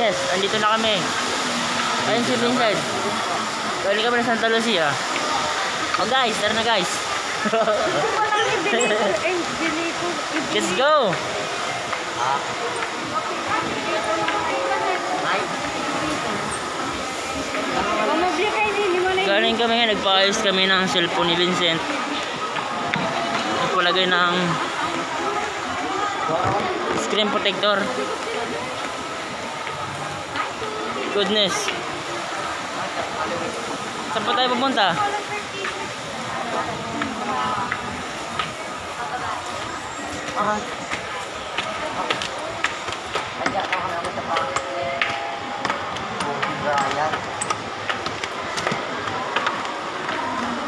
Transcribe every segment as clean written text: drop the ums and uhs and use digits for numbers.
Yes, andito na kami. Ayun si Vincent. Galing kami na Santa Lucia. Oh guys, tara na guys. Let's go. Galing kami nga, nagpa-ayos kami ng cellphone ni Vincent. Nagpalagay ng screen protector. Goodness. Saan pa tayo pupunta?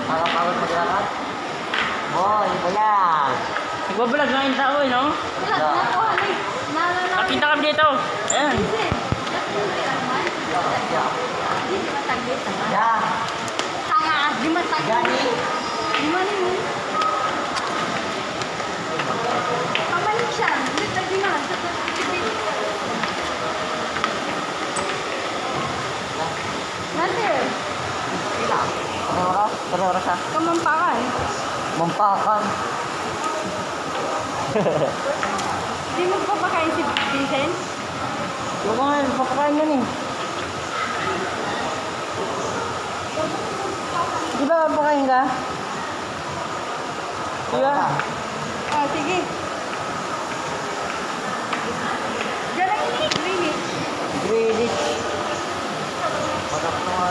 Pagod maglakad? Boy, bayan. Nagbablog nga yung tao eh, no? Nakita kami dito. Ayan. Yan. Ano oras ha? Kamampakan. Mampakan. Di mo pa ba kain si Vincent? Yung mga papakain yan eh. Di ba papakain ka? Di ba? Ah, sige. Diyan lang ini, Greenwich. Greenwich. Magkakatuwa.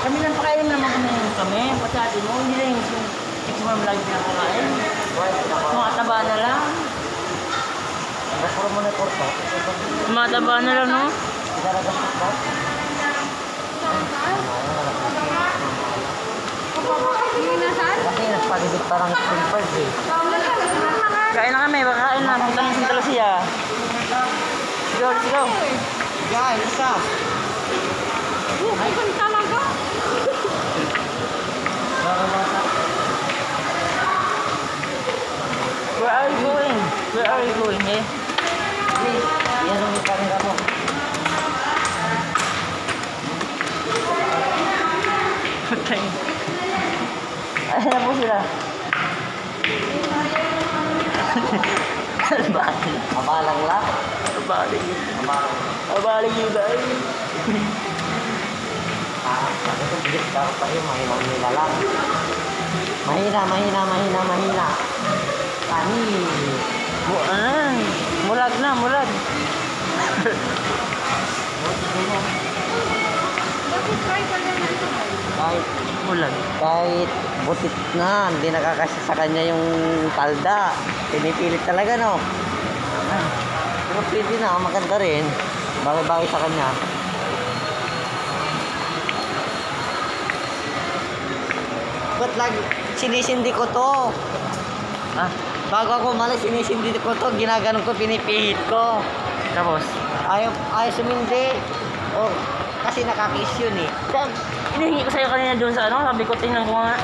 Kami lang pakain naman kami. Pati atin mo, hindi lang yung 6 months lagi pinapakain. Mga taba na lang. Puro mo na porto. Mga taba na lang, no? Idaragas ko. Kasi nagpagigit parang spring eh. Kain na kami, baka kain na. Punta ng Santa Lucia. Let's go, let's go. Guys, isa. Ay, kung talaga. Where are you going? Where are you going, eh? Please, yan ang ipanira mo. Patay. Ayan na po sila. Albalig. Abalang lang. Albalig. Abalang. Albalig yun dahil. Ito bilis ka pa yun. Mahina lang. Mahina. Tani. Mulag na, mulag. Try ka lang ito. Mulag. Kahit butit na, hindi nakakasya sa kanya yung palda. Pinipilit talaga, no? Pero pwede na, maganda rin. Bagay-bagay sa kanya. Ba't lagi, sinisindi ko to. Ah, Bago ako umalis, sinisindi ko to. Ginaganon ko, pinipihit ko. tapos. Ayaw sumindi. O, kasi nakakiss yun eh. Hinihingi ko sa'yo kanina doon sa ano, sabi ko, tingnan ko nga.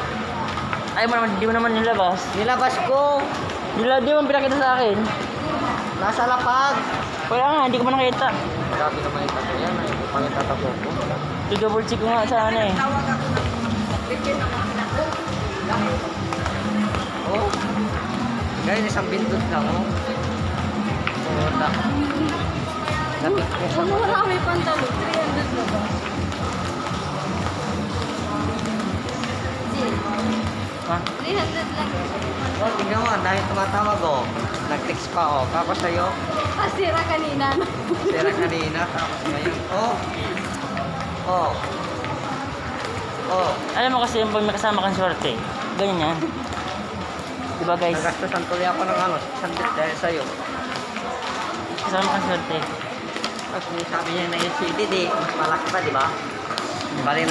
Ayaw mo naman, di mo naman nilabas. Nilabas ko. Di mo pinakita sa akin. Nasa lapag. Kaya nga, hindi ko pa nakita. Grabe naman ito ko yan. Ay, pangitatapo ko. I-double check ko nga sa ano eh. Oh. Guys, isang bindot lang, oh. Puta. Ano wala may pantalo? 300 na ba? Ha? 300 lang. Oh, tingnan mo, dahil tumatawag, oh. Nag-text pa, oh. Tapos sa'yo, Ah, sira kanina. sira kanina, tapos ngayon, oh. Oh. Oh. Alam mo kasi yung pag may kasama kang swerte, ganyan yan. Diba guys? Nagastusan tuloy ako ng ano, sandit dahil sa'yo. Kasama kang swerte. Tapos sabi niya na yung CD, di, mas malaki pa, di ba? Bali